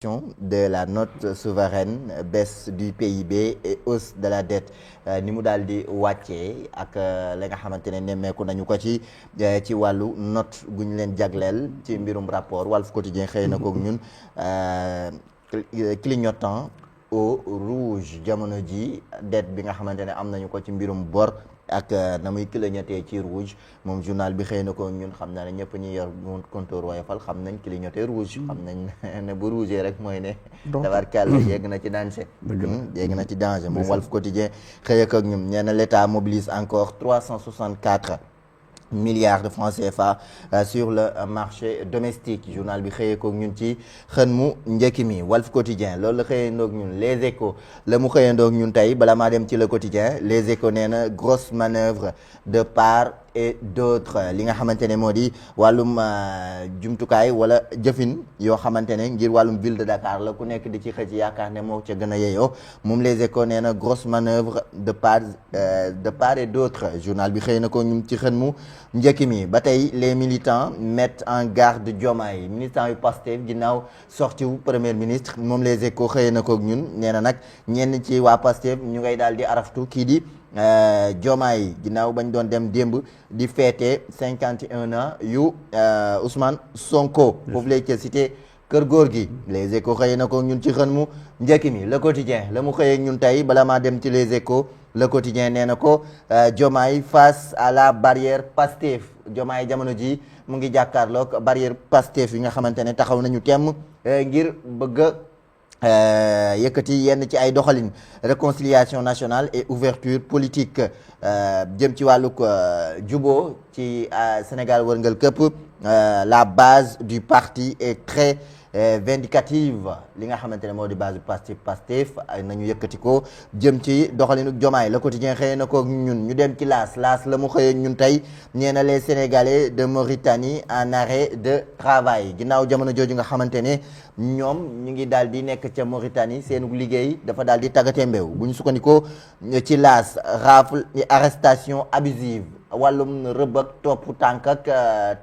de la note souveraine, baisse du PIB et hausse de la dette ni mu daal di wàccee ak la nga xamante ne nemmeeku nañu ko ci wàllu note gu ñu leen jagleel ci mbirum rapport Walf Quotidien xëy na kook ñun clignotant au rouge jamono ji dette bi nga xamante ne am nañu ko ci mbirum bor ak na muy clignoté ci rouge moom journal bi xëy na ko ñun xam naa ne ñëpp ñuy yor compteur Woyofal xam nañ clignoté rouge xam nañ ne bu rouge rek mooy ne tabarkàlla yegg na ci danger yegg na ci danger moom Walf Quotidien xëy ak ñun nee na l'État mobilise encore 364 milliards de francs CFA sur le marché domestique journal bi xëyee kook ñun ci xën mu njëkk mi Walf Quotidien loolu la xëyandoog ñun Les Échos la mu xëyandoog ñun tey bala maa dem ci le quotidien Les Échos nee na grosse manœuvre de part et d'autres li nga xamante ne moo di wàllum jumtukaay wala jëfin yoo xamante ne ngir wàllum ville de Dakar la ku nekk di ci xëcc yaakaar ne moo ca gën a yeyoo moom Les Échos nee na grosse manœuvre de part et d'autres journal bi xëy na ko ñun ci xën mu njëkk mi ba tey les militants mettent en garde Diomaye militants yu Pastef ginnaaw sorti wu premier ministre moom Les Échos xëy na kook ñun nee na nag ñenn ci waa Pastef ñu ngay daal di araftu kii di Diomaye ginnaaw bañ doon dem démb di fêter 51 ans yu Ousmane Sonko foofu lay ca cité kër góor gi Les Échos xëy na ko ñun ci xën mu njëkk mi le quotidien la mu xëyee ñun tey bala maa dem ci Les Échos le quotidien nee na ko Diomaye face à la barrière Pastef Diomaye jamono ji mu ngi jàkkaarloog barrière Pastef yi nga xamante ne taxaw nañu temm ngir bëgg yëkkati yenn ci ay doxalin réconciliation nationale et ouverture politique jëm ci wàllug juboo ci Sénégal wërngal këpp la base du parti est très vindicative li nga xamante ne moo di base du Pastef nañu yëkkati ko jëm ci doxalinu Diomaye le quotidien xëy na ko ñun ñu dem ci laas la mu xëyee ñun tey nee na les Sénégalais de Mauritanie en arrêt de travail ginnaaw jamono jooju nga xamante ne ñoom ñu ngi daal di nekk ca Mauritanie seenu liggéey dafa daal di tàggatee mbéw bu ñu sukkandikoo ci laas rafle et arrestation abusive wàllum rëbb ak topp tànk ak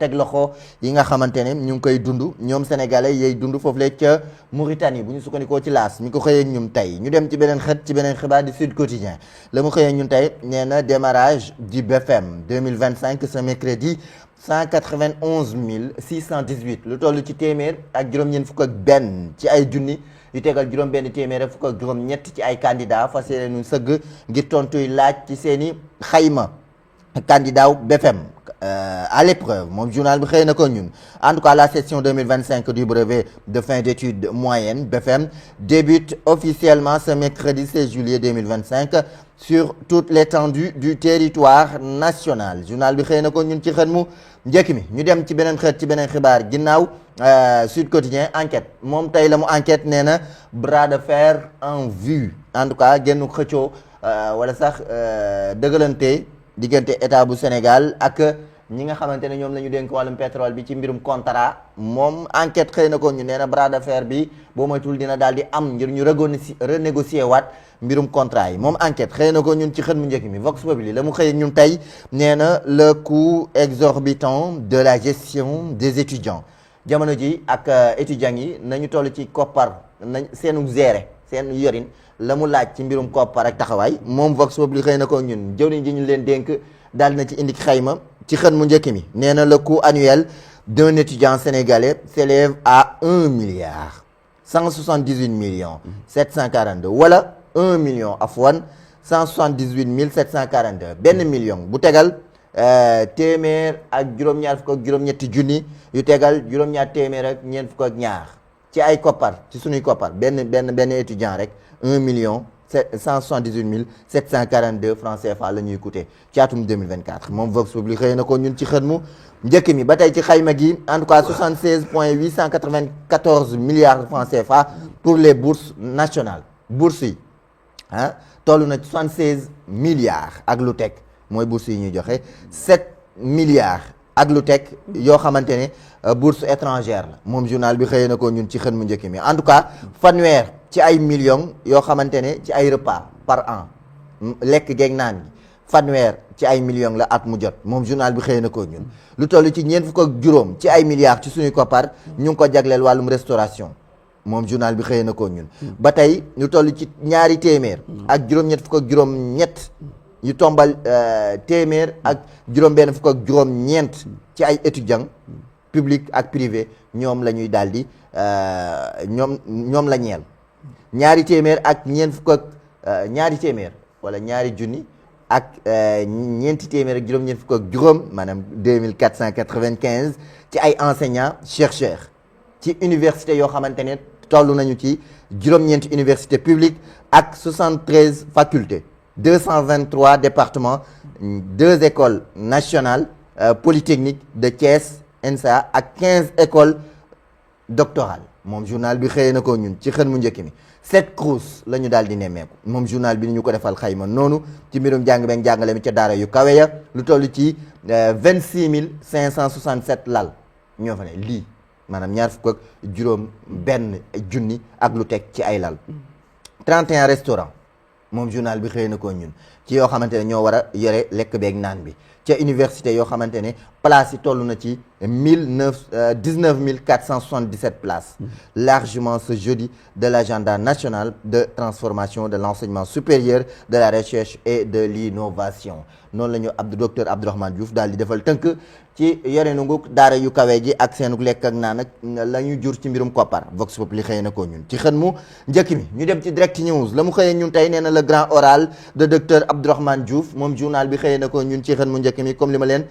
teg loxo yi nga xamante ne ñu ngi koy dund ñoom sénégalais yay dund foofu la ca Mauritanie bu ñu sukkandikoo ci laas mi ko xëyee ñun tey ñu dem ci beneen ci beneen xibaar di Sud Quotidien la mu xëyee ñun tey nee na démarrage du BFM 2025 ce mercredi 191 618 lu toll ci téeméer ak juróom-ñeent fukk ak benn ci ay junni yu tegal juróom benn téeméer ak fukk ak juróom-ñett ci ay candidats fas yéene ñu sëgg ngir tontuy laaj ci seeni xayma candidat BFM à l'épreuve moom journal bi xëy na ko ñun en tout cas la session 2025 du brevet de fin d'études moyennes BFM débute officiellement ce mercredi 16 juillet 2025 sur toute l'étendue du territoire national journal bi xëy na ko ñun ci xët mu njëkk mi ñu dem ci beneen xët ci beneen xibaar ginnaaw Sud Quotidien enquête moom tey la mu enquête nee na bras de fer en vue en tout cas génn xëccoo wala sax dëggalante diggante état bu Sénégal ak ñi nga xamante ne ñoom la ñu dénk wàllum pétrole bi ci mbirum contrat moom enquête xëy na ko ñu nee na bras de fer bi boo moytul dina daal di am ngir ñu renégocier waat mbirum contrat yi moom enquête xëy na ko ñun ci xët mu njëkk mi Vox Populi la mu xëy ñun tey nee na le coût exorbitant de la gestion des étudiants jamono ji ak étudiants yi nañu toll ci koppar nañ seenu gérer seen yorin la mu laaj ci mbirum koppar ak taxawaay moom Vox Populi xëy na ko ñun jëwriñ ji ñu leen dénk daal na ci indi xayma ci xën mu njëkk mi nee na le coût annuel d'un étudiant sénégalais s'élève à 1 milliard 178 millions 742 wala 1 million afwan 178 742 benn million bu tegal téeméer ak juróom-ñaar fukk ak juróom-ñetti junni yu tegal juróom-ñaar téeméer ak ñeent fukk ak ñaar ci ay koppar ci sunuy koppar benn étudiant rek 1 million 178 742 francs CFA la ñuy coûter ci atum 2024 moom Vox Populi xëy na ko ñun ci xët mu njëkk mi ba tey ci xayma gi en tout cas 76,894 milliards de francs CFA pour les bourses nationales bourses yi toll na 76 milliards ak lu teg mooy bourses yi ñuy joxe 7 milliards ak lu teg yoo xamante ne bourse étrangère la moom journal bi xëy na ko ñun ci xën mu njëkk mi en tout cas fanweer ci ay millions yoo xamante ne ci ay repas par an lekk geeg naan gi fanweer ci ay millions la at mu jot moom journal bi xëy na ko ñun lu toll ci ñeent fukk ak juróom ci ay milliards ci suñuy koppar ñu ngi ko jagleel wàllum restauration moom journal bi xëyee na ko ñun. ba tey ñu toll ci ñaari téeméer. ak juróom-ñett fukk ak juróom-ñett. yu tombal téeméer ak juróom-benn fukk ak juróom-ñeent ci ay étudiants public ak privé ñoom la ñuy daal di ñoom la ñeel. ñaari téeméer ak ñeent fukk ak ñaari téeméer wala ñaari junni ak ñeenti téeméer ak juróom-ñeent fukk ak juróom maanaam 2495 ci ay enseignants chercheurs ci université yoo xamante ne toll nañu ci juróom-ñeenti université publique ak 73 facultés 223 départements 2 écoles nationales polytechniques de Thiès ENSA ak 15 écoles doctorales moom journal bi xëyee na ko ñun ci xën mu njëkk mi 7 CROUS la ñu daal di nemmeeku moom journal bi ni ñu ko defal xayma noonu ci mbirum jàng beeg jàngale mi ca daara yu kawe ya lu toll ci 26 567 lal ñoo fa ne lii maanaam ñaar fukk ak juróom benn junni ak lu teg ci ay lal 31 restaurants moom journal bi xëy na ko ñun ci yoo xamante ne ñoo war a yore lekk beeg naan bi ca université yoo xamante ne places yi toll na ci 19 477 places largement ce jeudi de l'agenda national de transformation de l'enseignement supérieur de la recherche et de l'innovation noonu la ñu docteur Abdourahmane Diouf daal di defal tënk ci yore nu daara yu kawe ji ak seenug lekk ak naan ak la ñu jur ci mbirum koppar Vox Populi xëyee na ko ñun ci xën mu njëkk mi ñu dem ci direct news la mu xëyee ñun tey nee na le grand oral de docteur Abdourahmane Diouf moom journal bi xëyee na ko ñun ci xën mu njëkk mi comme li ma leen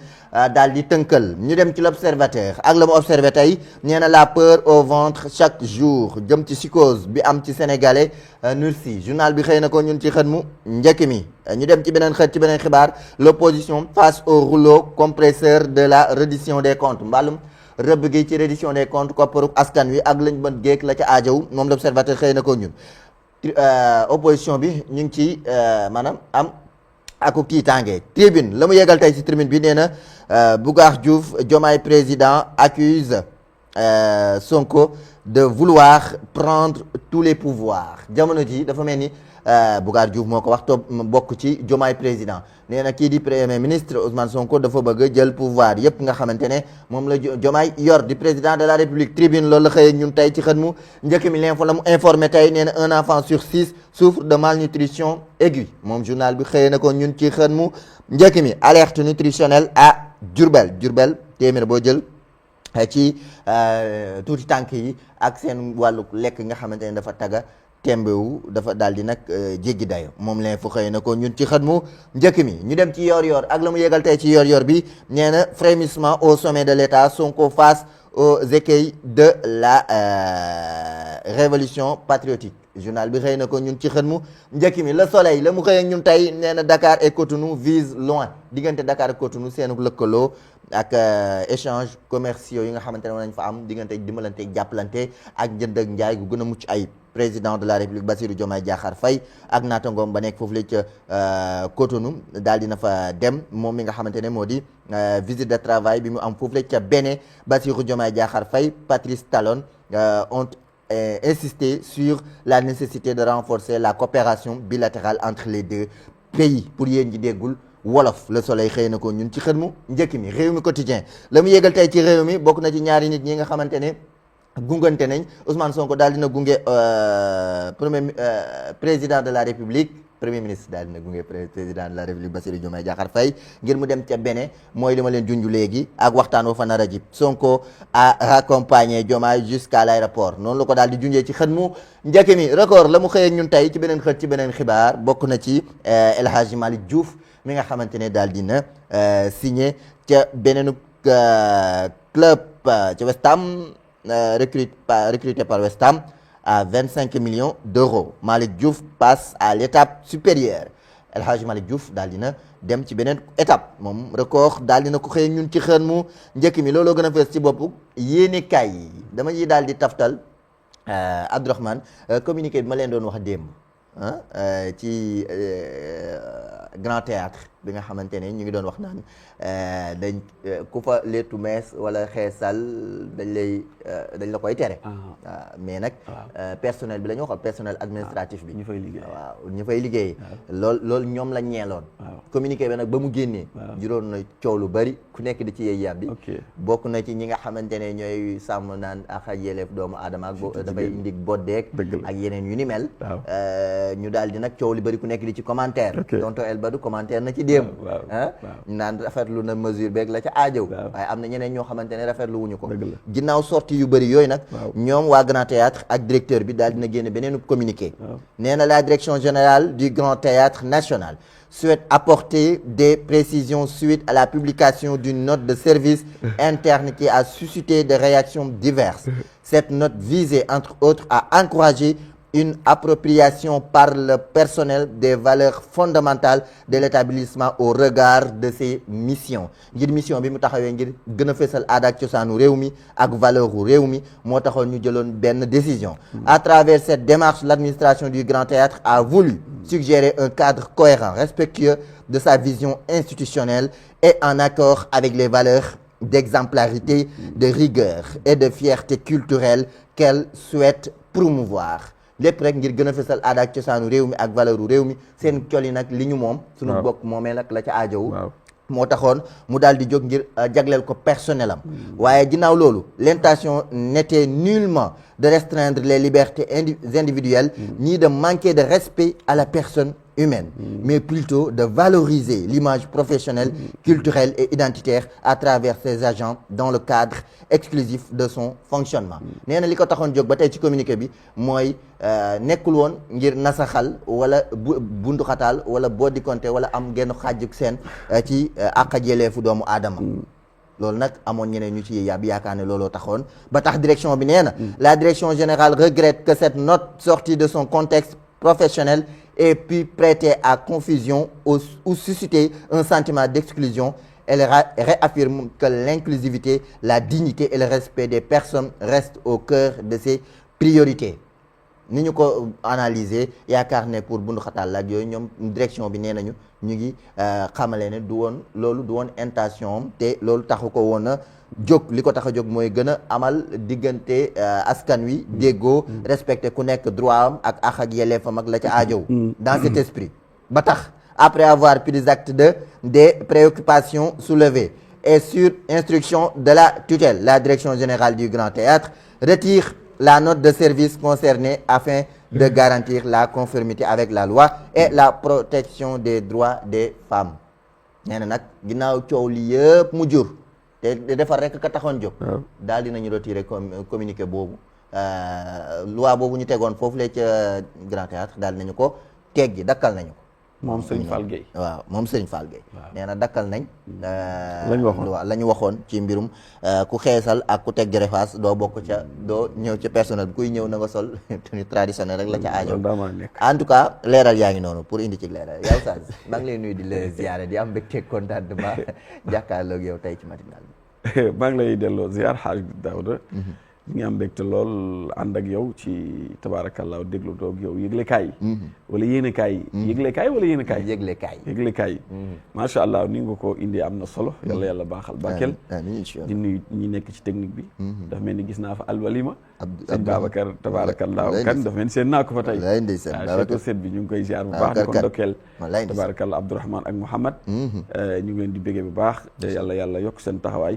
daal di tënkal ñu dem ci l'observateur ak la mu observé tey nee na la peur au ventre chaque jour jëm ci psychose bi am ci sénégalais Nursi journal bi xëy na ko ñun ci xën mu njëkk mi ñu dem ci beneen xët ci beneen xibaar l'opposition face au rouleau compresseur de la reddition des comptes mbaalum rëbb gi ci reddition des comptes kopparuk askan wi ak lañ bën géek la ca aajow moom l'observateur xëy na ko ñun opposition bi ñu ngi ci maanaam am aku tiitaange tribune la mu yegal tey ci tribune bi nee na Bougar Diouf Diomaye président accuse Sonko de vouloir prendre tous les pouvoirs jamono ji dafa mel ni Bougar Diouf moo ko wax to bokk ci Diomaye président nee na kii di premier ministre Ousmane Sonko dafa bëgg jël pouvoir yépp nga xamante ne moom la Diomaye yor di président de la République tribune loolu la xëyee ñun tey ci xët mu njëkk mi l'info la mu informé tey nee na un enfant sur 6 souffre de malnutrition aiguë moom journal bi xëyee na ko ñun ci xët mu njëkk mi alerte nutritionnelle à Diourbel téeméer boo jël ci tuuti tànk yi ak seen wàllu lekk nga xamante ne dafa tagga tembewu dafa daal di nag jéggi dayo moom leen fu xëy na ko ñun ci xët mu njëkk mi ñu dem ci yor ak la mu yégal tey ci yor bi nee na frémissement au sommet de l'État Sonko face aux écueils de la révolution patriotique journal bi xëy na ko ñun ci xët mu njëkk mi Le Soleil la mu xëy ak ñun tey nee na Dakar et Cotonou vise loin diggante Dakar ak Cotonou seenu lëkkaloo ak échange commerciaux yi nga xamante ne nañ fa am diggante dimbalante jàppalante ak njënd ak njaay gu gën a mucc ay président de la République Bassirou Diomaye Diakhar Faye ak naatangoom ba nekk foofu la ca Cotonou daal dina fa dem moom mi nga xamante ne moo di visite de travail bi mu am foofu la ca Bénin Bassirou Diomaye Diakhar Faye Patrice Talon ont insisté sur la nécessité de renforcer la coopération bilatérale entre les deux pays pour yéen ñi déggul wolof Le Soleil xëy na ko ñun ci xët mu njëkk mi réew mi quotidien la mu yégal tey ci réew mi bokk na ci ñaari nit ñi nga xamante ne gungante nañ Ousmane Sonko daal dina gunge président de la République premier ministre daal dina gunge président de la République Bassirou Diomaye Diakhar Faye ngir mu dem ca Bénin mooy li ma leen junj léegi ak waxtaan wa fa nar a jib Sonko a raccompagné Diomaye jusqu'à l'aéroport noonu la ko daal di junjee ci xët mu njëkk mi record la mu xëyee ñun tey ci beneen xët ci beneen xibaar bokk na ci El Hadji Malick Diouf mi nga xamante ne daal dina signé ca beneenu club ca West Ham recruté par West Ham à 25 millions d'euros Malick Diouf passe à l'étape supérieure El Hadji Malick Diouf daal dina dem ci beneen étape moom record daal dina ko xëy ñun ci xën mu njëkk mi looloo gën a fees ci bopp yéenekaay yi dama yi daal di taftal Abdourahmane communiqué bi ma leen doon wax démb ci Grand Théâtre bi nga xamante ne ñu ngi doon wax naan dañ ku fa leetu mees wala xeesal dañ la koy tere. waaw mais nag personnel bi la ñu waxoon personnel administratif bi. ñu fay liggéey waaw ñu fay liggéey. loolu ñoom lañ ñeeloon. communiqué bi nag ba mu génnee. juróon na coow lu bari ku nekk di ci yey yàbbi. bokk na ci ñi nga xamante ne ñooy sàmm naan ak yelleef doomu aadama ak dafay indi boddeek ak yeneen yu ni mel. ñu daal di nag coow li bari ku nekk di ci commentaire. tonton El Badou commentaire na ci démb. ñu naan rafetlu na mesure beeg la ca aajow. waaye am na ñeneen ñoo xamante ne rafetlu wuñu ko. ginnaaw sortie yu bëri yooyu nag. ñoom waa Grand Théâtre ak directeur bi daal dina génne beneen communiqué. nee na la direction générale du Grand Théâtre national souhaite apporter des précisions suite à la publication d'une note de service interne qui a suscité des réactions diverses. Cette note visait entre autres à encourager une appropriation par le personnel des valeurs fondamentales de l'établissement au regard de ses missions. ngir mission bi mu taxawee ngir gën a fësal aada ak cosaanu réew mi ak valeur u réew mi moo taxoon ñu jëloon benn décision. À travers cette démarche, l'administration du Grand Théâtre a voulu suggérer un cadre cohérent, respectueux de sa vision institutionnelle et en accord avec les valeurs d'exemplarité, de rigueur et de fierté culturelle qu'elle souhaite promouvoir. lépp rek ngir gën a fësal aada ak cosaanu réew mi ak valeur u réew mi seen col yi nag li ñu moom suñu bokk moomee nag la ca aajowu moo taxoon mu daal di jóg ngir jagleel ko personnel am waaye ginnaaw loolu l'intention n'était nullement de restreindre les libertés individuelles ni de manquer de respect à la personne humaine, mais plutôt de valoriser l'image professionnelle, culturelle et identitaire à travers ses agents dans le cadre exclusif de son fonctionnement. nee na li ko taxoon jóg ba tey ci communiqué bi mooy nekkul woon ngir nasaxal wala bunduxataal wala boddikonte wala am genn xaajug seen ci àq ak yelleefu doomu aadama. loolu nag amoon ñeneen ñu ci yàbb yaakaar ne looloo taxoon ba tax direction bi nee na la direction générale regrette que cette note sortie de son contexte professionnel ait pu prêter à confusion ou susciter un sentiment d'exclusion. Elle réaffirme que l'inclusivité, la dignité et le respect des personnes restent au cœur de ses priorités. ni ñu ko analyser yaakaar ne pour bundu xataal laaj yooyu ñoom direction bi nee nañu ñu ngi xamale ne du woon loolu du woon intention am te loolu taxu ko woon a jóg li ko tax a jóg mooy gën a amal diggante askan wi déggoo respecté ku nekk droit am ak ak yelleefam ak la ca aajow dans cet esprit ba tax après avoir pris acte des préoccupations soulevées et sur instruction de la tutelle, la direction générale du Grand Théâtre retire la note de service concernée afin de garantir la conformité avec la loi et la protection des droits des femmes. nee na nag ginnaaw coow li yëpp mu jur te defar rek ka taxoon jóg daal dinañu retirer communiqué boobu loi boobu ñu tegoon foofu la ca Grand Théâtre daal dinañu ko teggi dakkal nañu ko moom Serigne Fall Gueye waaw moom Serigne Fall Gueye nee na dakkal nañ la ñu waxoon ci mbirum ku xeesal ak ku teg gerefaas doo bokk ca doo ñëw ca personnel bi kuy ñëw na nga sol tenue traditionnelle rek la ca aajo en tout cas leeral yaa ngi noonu pour indi ci leeral yow Oustaz maa ngi lay nuyu di la ziyaare di am mbégte contentement jàkkaarloog yow tey ci matinal bi maa ngi lay delloo ziyaar xaaj Daouda ñu ngi am mbégte lool ànd ak yow ci tabaarakallaa déglu toog yow yëglekaay wala yéenekaay yëglekaay wala yéenekaay yëglekaay macha allah ni nga ko indi am na solo yàlla baaxal barkeel di nuyu ñi nekk ci technique bi dafa mel ni gis naa fa alwalima sëñ Babacar tabaarakallaa kan dafa mel ni seen naa ko fa tey château set bi ñu ngi koy ziar bu baax di ko ndokkeel tabaarakallaa Abdourahmane ak Mouhamad ñu ngi leen di béggee bu baax te yàlla yokk seen taxawaay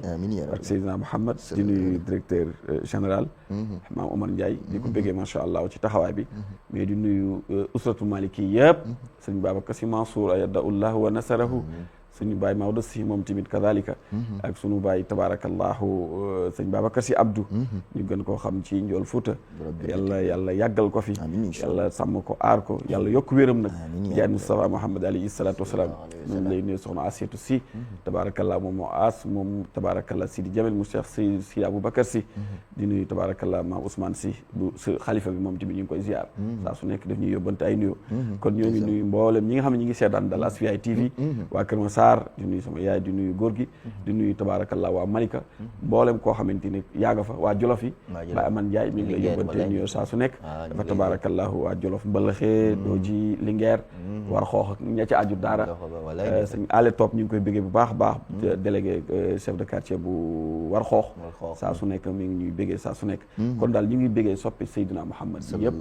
ak Seydina Mouhamad di nuyu directeur général maam Omar Ndiaye di ko bëggee macha allah ci taxawaay bi mais di nuyu usratu maliki yëpp sëñ Babacar Sy Mansour ayadaullah wa nasarahu suñu baay Maodo Sy moom tamit kadalika ak suñu baay tabarakallahu sëñ Babacar Sy Abdou ñu gën koo xam ci Njool Fuuta yàlla yàggal ko fi yàlla sàmm ko aar ko yàlla yokk wéram nag jaay Moustapha Mouhamed alayhi salatu wasalaam moom lay nuyu soxna Asietu Sy tabarakallah moom moo aas moom tabarakallah Sidi Jamil mu Cheikh Sy Aboubacar Sy di nuyu tabarakallah maam Ousmane Sy bu xalifa bi moom tamit ñu ngi koy ziar saa su nekk daf ñuy yóbbante ay nuyo kon ñoo ngi nuyu mboolem ñi nga xam ne ñi ngi seetaan dal Asfiyahi TV waa Kër Sarr di nuyu sama yaay di nuyu góor gi di nuyu tabaarakallah waa Malika mboolem koo xamante ni yaa nga fa waa Jolof yi Baye Aman Ndiaye mi ngi lay yóbbante nuyoo saa su nekk dafa tabaarakallah waa Jolof Mbalaxee Dooji Linguère war xoox ak ña ci aju daara sëñ ale top ñu ngi koy béggee bu baax a baax délégué chef de quartier bu war xoox saa su nekk mi ngi ñuy béggee saa su nekk kon daal ñu ngi béggee soppi Seydina Muhammad bi yëpp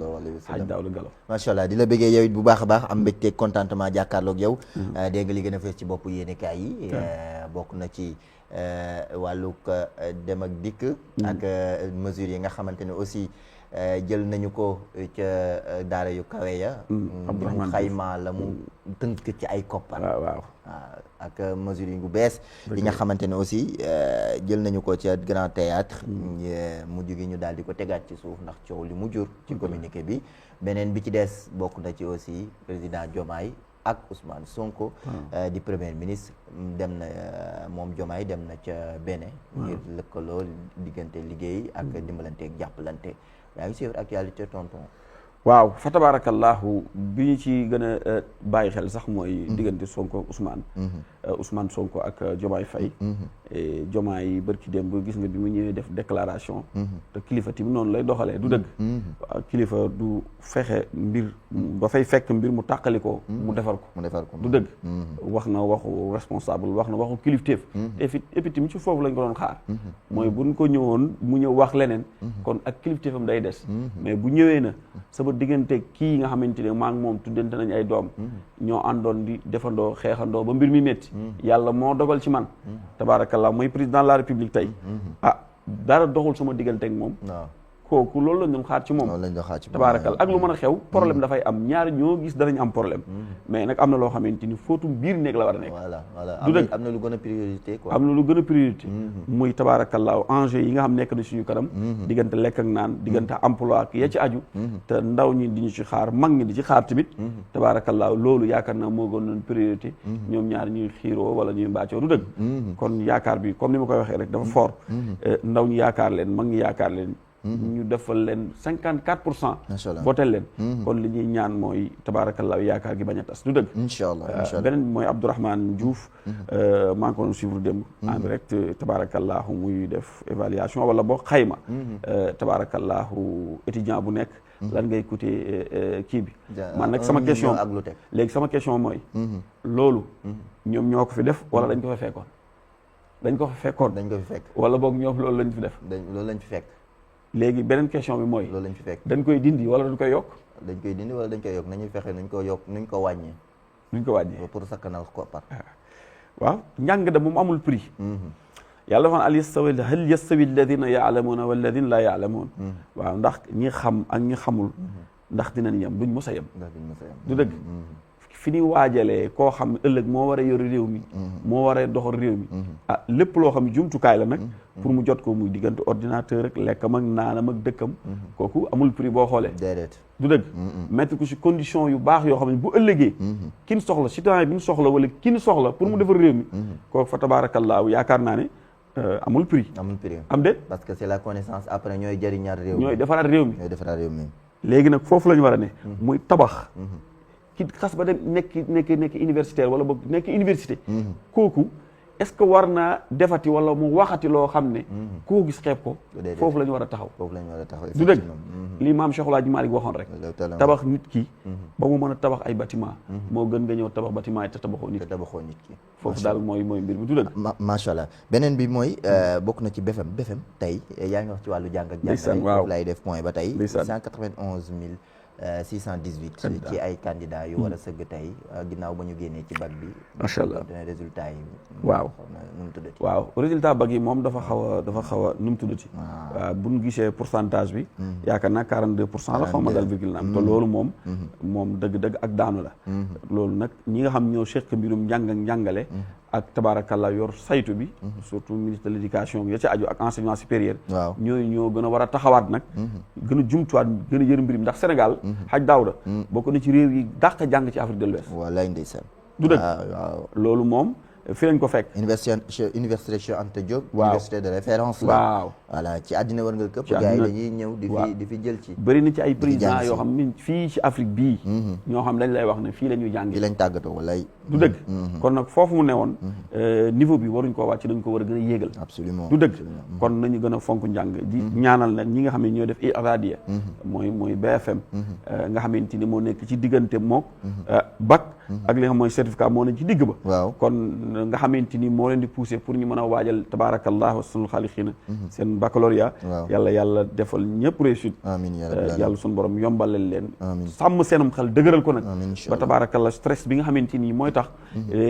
xaj Daawda Galo macha allah di la béggee yow it bu baax a baax am mbégte contentement jàkkaarloog yow dégg nga li gën a fees ci bopp yéenekaay yi bokk na ci wàllug dem ak dikk ak mesures yi nga xamante ne aussi jël nañu ko ca daara yu kawe ya mu xayma la mu tënk ci ay koppar waaw ak mesures yi bu bees yi nga xamante ne aussi jël nañu ko ca Grand Théâtre mujj gi ñu daal di ko tegaat ci suuf ndax coow li mu jur ci communiqué bi beneen bi ci des bokk na ci aussi président Diomaye ak Ousmane Sonko di premier ministre dem na moom Diomaye dem na ca Bénin ngir lëkkaloo diggante liggéey ak dimbalante ak jàppalante yaa ngi suivre actualité tonton waaw fa tabarakallahu bi ñu ci gën a bàyyi xel sax mooy diggante Sonko Ousmane Sonko ak Diomaye Faye Diomaye bërki démb gis nga bi mu ñëwee def déclaration te kilifa tamit noonu lay doxalee du dëgg kilifa du fexe mbir ba fay fekk mbir mu tàqalikoo mu defar ko du dëgg wax na waxu responsable wax na waxu kilifteef et puis tamit ci foofu lañ ko doon xaar mooy buñ ko ñëwoon mu ñëw wax leneen kon ak kilifteefam day des mais bu ñëwee na sama diggante kii nga xamante ne maa ngi moom tuddante nañ ay doom ñoo àndoon di defandoo xeexandoo ba mbir mi métti yàlla moo dogal ci man tabaarakallah mooy président de la république tey dara doxul sama diggante ak moom kooku loolu lañ doon xaar ci moom tabaarakal ak lu mën a xew problème dafay am ñaari ñoo gis danañ am problème mais nag am na loo xamante ni fóotum biir néeg la war a nekk du dëgg am na lu gën a priorité quoi am na lu gën a priorité muy tabaarakallaahu enjeu yi nga xam nekk na suñu kanam diggante lekk ak naan diggante emploi ak ya ci aju te ndaw ñi di ñu ci xaar mag ñi di ci xaar tamit tabaarakallaahu loolu yaakaar naa moo gën doon priorité ñoom ñaar ñuy xiiroo wala ñuy mbaacoo du dëgg kon yaakaar bi comme ni ma koy waxee rek dafa fort ndaw ñi yaakaar leen mag ñi yaakaar leen ñu defal leen 54% votel leen kon li ñuy ñaan mooy tabaarakallaahu yaakaar gi bañ a tas du dëgg inshallah beneen bi mooy Abdourahmane Diouf maa ngi ko doon suivre démb en direct tabaarakallaahu muy def évaluation wala boo xayma tabaarakallaahu étudiant bu nekk lan ngay coûter kii bi man nag sama question léegi sama question mooy loolu ñoom ñoo ko fi def wala dañ ko fi fekkoon dañ ko fi fekk wala boog ñoom loolu lañ fi def loolu lañ fi fekk léegi beneen question bi mooy loolu lañ fi fekk dañ koy dindi wala dañ koy yokk nañuy fexe nuñ ko yokk nuñ ko wàññee pour sakkanal ko par waaw njàng da moom amul prix yàlla dafa hal yastawi alladina yaalamuuna walladina laa yaalamuun waaw ndax ñi xam ak ñi xamul ndax dinañ yem duñ mos a yem du dëgg fi ñuy waajalee koo xam ëllëg moo war a yore réew mi moo war a doxal réew mi lépp loo xam jumtukaay la nag pour mu jot ko muy diggante ordinateur ak lekkam ak naanam ak dëkkam kooku amul prix boo xoolee déedéet du dëgg mettre ko ci condition yu baax yoo xam ne bu ëllëgee kin soxla citoyen bi ñu soxla wala kin soxla pour mu defar réew mi kooku fa tabaarakallaahu yaakaar naa ne amul prix am déet parce que c'est la connaissance après ñooy jëriñaat réew mi ñooy defaraat réew mi léegi nag foofu la ñu war a ne muy tabax ki xas ba dem nekk universitaire wala boog nekk université kooku est-ce que war naa defati wala mu waxati loo xam ne koo gis xeeb ko foofu la ñu war a taxaw du dëgg lii maam Cheikh El Hadji Malick waxoon rek tabax nit ki ba mu mën a tabax ay bâtiment moo gën nga ñëw tabax bâtiment yi te tabaxoo nit ki foofu daal mooy mbir mi du dëgg macha allah beneen bi mooy bokk na ci BFM tey yaa ngi wax ci wàllu jàng ak jàngale foofu laay def point ba tey 618 ci ay candidats yu war a sëgg tey ginnaaw ba ñu génnee ci bac bi macha allah résultat yi waaw nu mu tuddati waaw résultat bac yi moom dafa xaw a nu mu tuddati waaw bu ñu gisee pourcentage bi yaakaar naa 42% la xaw ma dal virgule na am te loolu moom dëgg-dëgg ak daanu la loolu nag ñi nga xam ñoo seq mbirum njàng ak njàngale ak tabarakallah yor saytu bi surtout ministre de l'éducation bi ya ci aju ak enseignement supérieur ñooyu ñoo gën a war a taxawaat nag gën a jumtuwaat gën a yër mbir mi ndax Sénégal xaj daawda bokk na ci réew yi dàq jàng ci Afrique de l'Ouest wallaay ndeysaan du dëgg loolu moom fi lañ ko fekk. université Cheikh Anta Diop. waaw université de référence la. waaw voilà ci àddina war nga këpp. gars yi dañuy ñëw di fi jël ci. bëri na ci ay présidents yoo xam ne fii ci Afrique bii. ñoo xam dañ lay wax ne fii la ñuy jàngee. fii lañ tàggatoo walay. du dëgg. kon nag foofu mu ne woon. niveau bi waruñ koo wàcc dañ ko war a gën a yéegal. absolument du dëgg. kon nañu gën a fonk njàng di ñaanal nag ñi nga xam ne ñoo def iradiya mooy BFM. nga xamante ni moo nekk ci diggante mook bac ak li nga xam mooy certificat moo ne ci digg ba. waaw kon nga xamante ni moo leen di poussé pour ñu mën a waajal tabaarakallah wa sunul xaaliqiina seen baccalauréat. yàlla defal ñëpp réussite. amiin yàlla sunu borom yombalal leen. amiin sàmm seenum xel dëgëral ko nag. amiin ba tabaarakallah stress bi nga xamante ni mooy tax.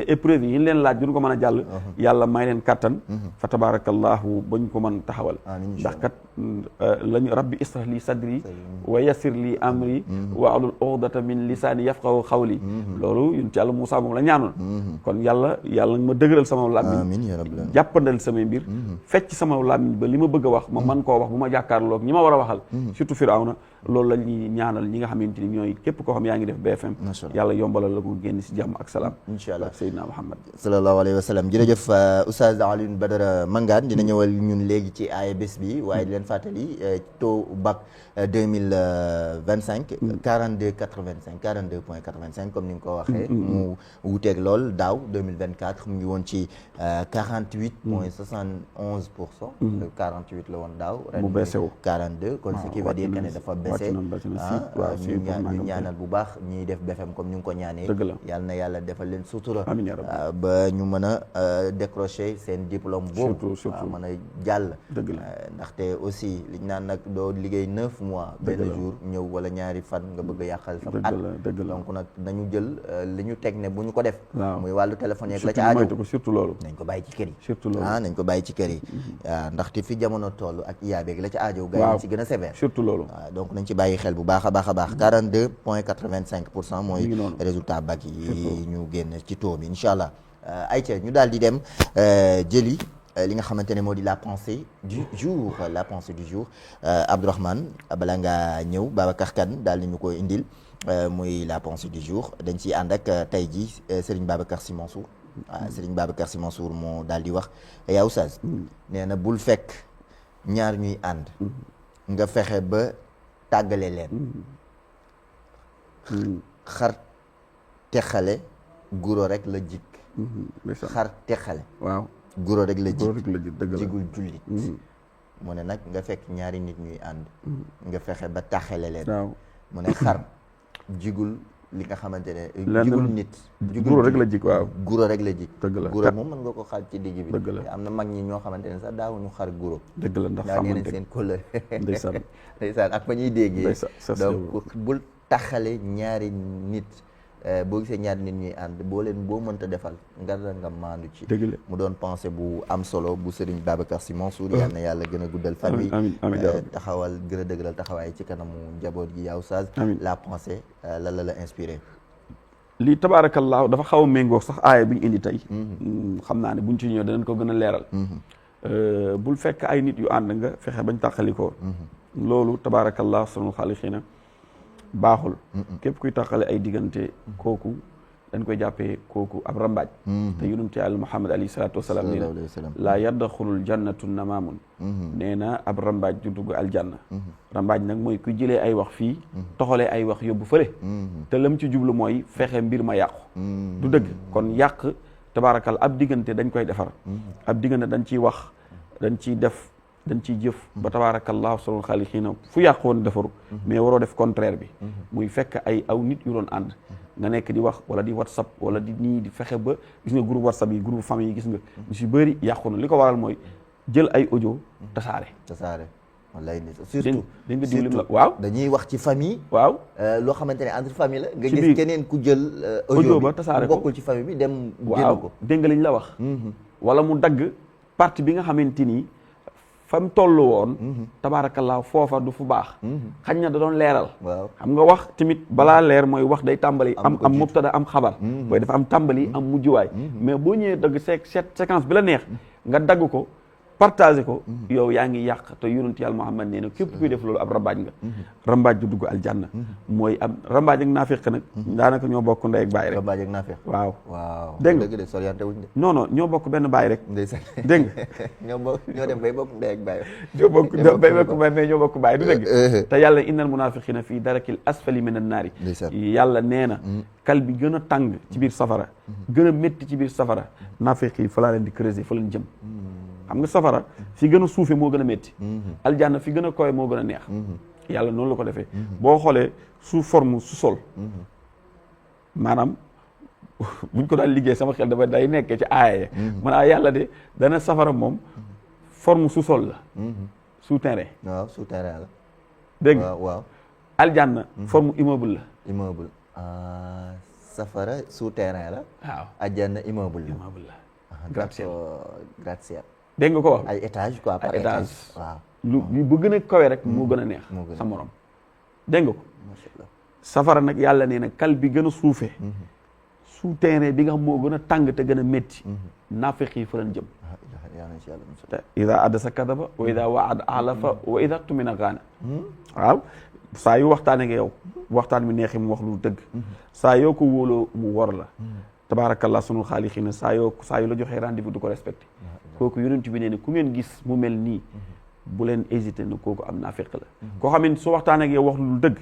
épreuve yi ñu leen laaj duñ ko mën a jàll. yàlla may leen kattan. fa tabaarakallahu bañ ko mën taxawal. ndax kat lañu rabbi israh li sadri wa yassir li amri wa ahlul uqdata min lisaani yafqahu qawli. loolu yun ci yàlla Moussa moom la ñaanoon. kon yàlla ma dëgëral sama làmmiñ. amiin yaa rabbi jàppandal samay mbir. fecc sama làmmiñ ba li ma bëgg a wax ma man koo wax bu ma jàkkaarloog ñi ma war a waxal. surtout Firawna loolu la ñuy ñaanal ñi nga xamante ni ñooy képp koo xam yaa ngi def BFM. yàlla yombalal la ko génn si jàmm ak salaam. incha allah Seydina Muhammad sallallahu alayhi wa sallam jërëjëf Oustaz Alioune Badara Mangane dina ñëwal ñun léegi ci aaya bés bi waaye di leen fàttali taux bac 2025 42,85 comme ni nga ko waxee mu wuuteeg lool daaw 2024 mu ngi woon ci 48,71%. 48 la woon daaw ren mu baissé wu 42 kon ce qui veut dire que ne dafa baissé ñu ñaanal bu baax ñiy def BFM comme ni nga ko ñaanee yàlla na yàlla defal leen sutura ba ñu mën a décrocher seen diplôme boobu mën a jàll ndaxte aussi liñ naan nag doo liggéey 9 mois benn jour ñëw wala ñaari fan nga bëgg a yàqal sa at donc nag nañu jël li ñu teg ne bu ñu ko def muy wàllu téléphone yeeg la ca aajo surtout loolu nañ ko bàyyi ci kër yi surtout loolu nañ ko bàyyi ci kër yi waaw ndaxte fi jamono toll ak iyaabeeg la ca aajo gars yi ci gën a sévère surtout loolu waaw donc nañ ci bàyyi xel bu baax a baax a baax 42,85% mooy résultat bac yi ñu génn ci taux bi incha allah ayca ñu daal di dem jëli li nga xamante ne moo di la pensée du jour Abdourahmane bala ngaa ñëw Babacar Kane daal di ñu ko indil muy la pensée du jour dañ ciy ànd ak tey ji Serigne Babacar Sy Mansour Serigne Babacar Sy Mansour moo daal di wax yaa Oustaz nee na bul fekk ñaar ñuy ànd nga fexe ba tàggale leen xar texale guro rek la jik xar texale waaw guro rek la jik jigul jullit mu ne nag nga fekk ñaari nit ñuy ànd nga fexe ba taxale leen mu ne xar jigul li nga xamante ne jigul nit guro rek la jik waaw guro rek la jik dëgg la guro moom mën nga ko xaar ci digg bi dëgg la am na mag ñi ñoo xamante ne sax daawuñu xar guro dëgg la ndax daa neen seen kóllëre ndeysaan ak fa ñuy déggee donc bul taxale ñaari nit boo gisee ñaari nit ñuy ànd boo mënta defal nga maandu ci mu doon pensée bu am solo bu Serigne Babacar Sy Mansour yal na yàlla gën a guddal fan wi taxawal gën a dëgëral taxawaay ci kanamu njaboot gi yaa Oustaz la pensée la inspiré lii tabaarakallaahu dafa xaw a méngoo sax aaya bi ñu indi tey xam naa ne buñ ci ñëw danañ ko gën a leeral bul fekk ay nit yu ànd nga fexe bañ tàqalikoo loolu tabaarakallaahu sunul xaaliqiina baaxul képp kuy taxale ay diggante kooku dañ koy jàppee kooku ab rambaaj te yonent Yàlla Muhammad alayhi salaatu wasalaam nee na laa yadxulul jannatu namaamun nee na ab rambaaj du dugg aljanna rambaaj nag mooy ku jëlee ay wax fii toxalee ay wax yóbbu fële te lam ci jublu mooy fexe mbir ma yàqu du dëgg kon yàq tabaarakal ab diggante dañ koy defar ab diggante dañ ciy wax dañ ciy def dañ ciy jëf ba tabaarakallahu sonul xaaliqiina fu yàq woon defaru mais waroo def contraire bi muy fekk ay aw nit yu doon ànd nga nekk di wax wala di whatsapp wala di nii di fexe ba gis nga groupe whatsapp yi groupe famille yi gis nga ñu si bëri yàqu na li ko waral mooy jël ay audio tasaare wallaay surtout dañ nga diw lim la waaw dañuy wax ci famille waaw loo xamante ne entre famille la nga gis keneen ku jël audio ba tasaare ko bokkul ci famille bi dem waaw ko dégg nga liñ la wax wala mu dagg partie bi nga xamante ni fa mu toll woon tabaarakallaa foofa du fu baax xañ na da doon leeral xam nga wax tamit balaa leer mooy wax day tàmbali am mubtada am xabar booy dafa am tàmbali am mujjuwaay mais boo ñëwee dagg séquence bi la neex nga dagg ko partagé ko yow yaa ngi yàq te yonent yàlla Muhammad nee na képp kuy def loolu ab rambaaj nga rambaaj du dugg aljanna mooy am rambaaj ak naafiq nag daanaka ñoo bokk ndey ak baay rek rambaaj ak naafiq waaw dégg nga dëgg de soriante wuñ de non non ñoo bokk benn baay rek ndeysaan dégg nga ñoo dem bay bokk ndey ak baay ñoo bokk baay mais ñoo bokk baay du dëgg te yàlla innal munafiqina fii darakil asfali minan naari yàlla nee na kal bi gën a tàng ci biir safara gën a métti ci biir safara naafiq yi fa laa leen di creuser fa leen jëm xam nga safara fi gën a suufe moo gën a métti aljanna fi gën a koy moo gën a neex yàlla noonu la ko defee boo xoolee sous forme sous-sol maanaam buñ ko daan liggéey sama xel dafa day nekkee ci aaya man yàlla de dana safara moom forme sous-sol la souterrain waaw souterrain la dégg nga waaw aljanna forme immeuble la immeuble safara souterrain la waaw aljanna immeuble la gratte-ciel gratte-ciel dégg nga ko wax ay étage quoi par étage waaw lu bu gën a kawe rek moo gën a neex sa morom dégg nga ko safara nag yàlla nee na kal bi gën a suufee souterrain bi nga xam moo gën a tàng te gën a métti naafiq yi fa lañ jëm te ida adasa kadaba wa ida waada alafa wa ida tumina gaana waaw saa yu waxtaane nga yow waxtaan mi neexi mu wax lu dëgg saa yoo ko wóoloo mu wor la tabaarakallah sunul xaaliqiina saa yu la joxee rendez-vous du ko respecté kooku yonent bi nee ne ku ngeen gis mu mel nii bu leen hésité na kooku am naafiq la koo xam ne su waxtaane ak yow wax lu dëgg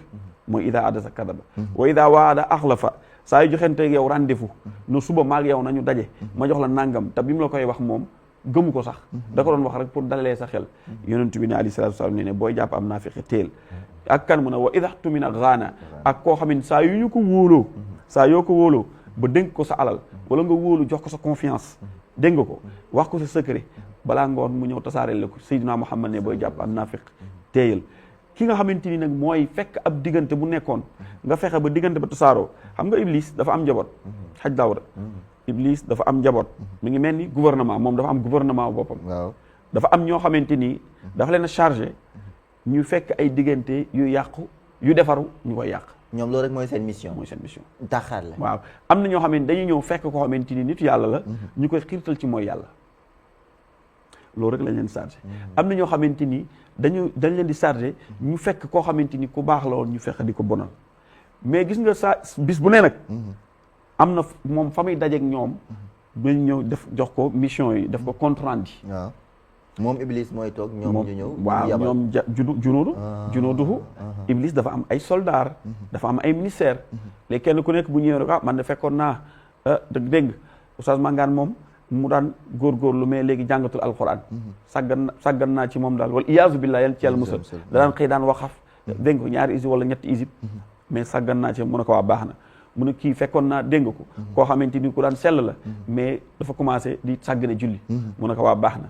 mooy ida adasa kadaba wa ida waada axlafa saa yu joxente ak yow rendez-vous no suba maag yow nañu daje ma jox la nangam te bi mu la koy wax moom gëmu ko sax da ko doon wax rek pour dalalee sa xel yonent bi ne alayhi salaatu wasalaam ne booy jàpp am naafiq teel ak kan mu ne wa ida tumina gaana ak koo xam ne saa yu ñu ko wóoloo saa yoo ko wóoloo ba dénk ko sa alal wala nga wóolu jox ko sa confiance dégg nga ko wax ko sa secret balaa ngoon mu ñëw tasaareel la ko Seydina Muhammad ne booy jàpp am naafiq teeyal ki nga xamante ni nag mooy fekk ab diggante bu nekkoon nga fexe ba diggante ba tasaaroo xam nga Iblis dafa am njaboot xaj Daawuda Iblis dafa am njaboot mi ngi mel ni gouvernement moom dafa am gouvernement boppam dafa am ñoo xamante ni dafa leen a chargé ñu fekk ay diggante yu yàqu yu defaru ñu koy yàq ñoom loolu rek mooy seen mission taxaar la waaw am na ñoo xam ne dañuy ñëw fekk koo xamante ni nitu yàlla la ñu koy xiirtal ci mooy yàlla loolu rek lañ leen chargé am na ñoo xamante ni dañ leen di chargé ñu fekk koo xamante ni ku baax la woon ñu fekk di ko bonal mais gis nga sa bis bu ne nag am na moom fa muy dajeeg ñoom dañ ñëw def jox ko mission yi def ko compte rendu waaw moom Iblis mooy toog ñoom ñu ñëw waaw ñoom junooduhu Iblis dafa am ay soldats dafa am ay ministères léegi kenn ku nekk bu ñëwee rek man de fekkoon naa dégg Oustaz Mangane moom mu daan góorgóorlu mais léegi jàngatul alquran sàggan naa ci moom daal wala iyaazu billah yal ci yàlla musal da daan xëy daan waxaf dégg ko ñaari isib wala ñetti isib mais sàggan naa ci mu ne ko waa baax na mu ne kii fekkoon naa dégg ko koo xamante ni ku daan sell la mais dafa commencé di sàggane julli mu ne ko waa baax na